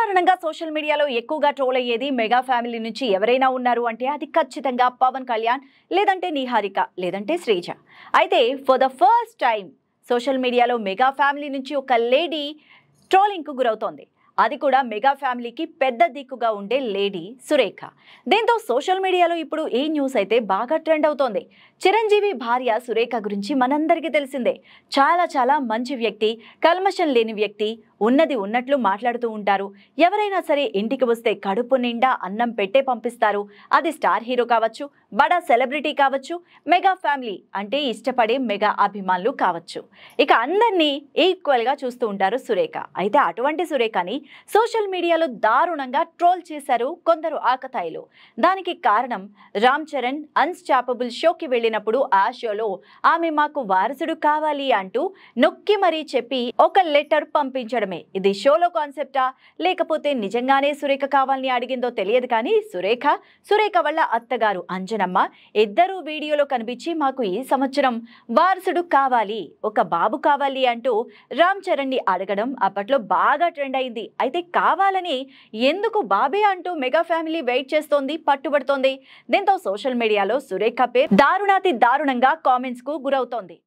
సాధారణంగా సోషల్ మీడియాలో ఎక్కువగా ట్రోల్ అయ్యేది మెగా ఫ్యామిలీ నుంచి ఎవరైనా ఉన్నారు అంటే అది ఖచ్చితంగా పవన్ కళ్యాణ్, లేదంటే నిహారిక, లేదంటే శ్రీజ. అయితే for the first time social మీడియాలో మెగా ఫ్యామిలీ నుంచి ఒక లేడీ ట్రోలింగ్కు గురవుతోంది. అది కూడా మెగా ఫ్యామిలీకి పెద్ద దిక్కుగా ఉండే లేడీ సురేఖ. దీంతో సోషల్ మీడియాలో ఇప్పుడు ఈ న్యూస్ అయితే బాగా ట్రెండ్ అవుతోంది. చిరంజీవి భార్య సురేఖ గురించి మనందరికీ తెలిసిందే. చాలా మంచి వ్యక్తి, కల్మషం లేని వ్యక్తి, ఉన్నది ఉన్నట్లు మాట్లాడుతూ ఉంటారు. ఎవరైనా సరే ఇంటికి వస్తే కడుపు నిండా అన్నం పెట్టే పంపిస్తారు. అది స్టార్ హీరో కావచ్చు, బడా సెలబ్రిటీ కావచ్చు, మెగా ఫ్యామిలీ అంటే ఇష్టపడే మెగా అభిమానులు కావచ్చు. ఇక అందరినీ ఈక్వల్గా చూస్తూ ఉంటారు సురేఖ. అయితే అటువంటి సురేఖని సోషల్ మీడియాలో దారుణంగా ట్రోల్ చేశారు కొందరు ఆకతాయిలు. దానికి కారణం రామ్ చరణ్ అన్స్టాపబుల్ షోకి వెళ్ళినప్పుడు ఆ షోలో ఆమె మాకు వారసుడు కావాలి అంటూ నొక్కి మరీ చెప్పి ఒక లెటర్ పంపించడమే. ఇది షోలో కాన్సెప్టా లేకపోతే నిజంగానే సురేఖ కావాలని అడిగిందో తెలియదు, కానీ సురేఖ వాళ్ళ అత్తగారు అంజనమ్మ ఇద్దరు వీడియోలో కనిపించి మాకు ఈ సంవత్సరం వారసుడు కావాలి, ఒక బాబు కావాలి అంటూ రామ్ చరణ్ ని అడగడం అప్పట్లో బాగా ట్రెండ్ అయింది. అయితే కావాలని ఎందుకు బాబే అంటూ మెగా ఫ్యామిలీ వెయిట్ చేస్తోంది, పట్టుబడుతోంది. దీంతో సోషల్ మీడియాలో సురేఖ పేరు దారుణాతి దారుణంగా కామెంట్స్ కు గురవుతోంది.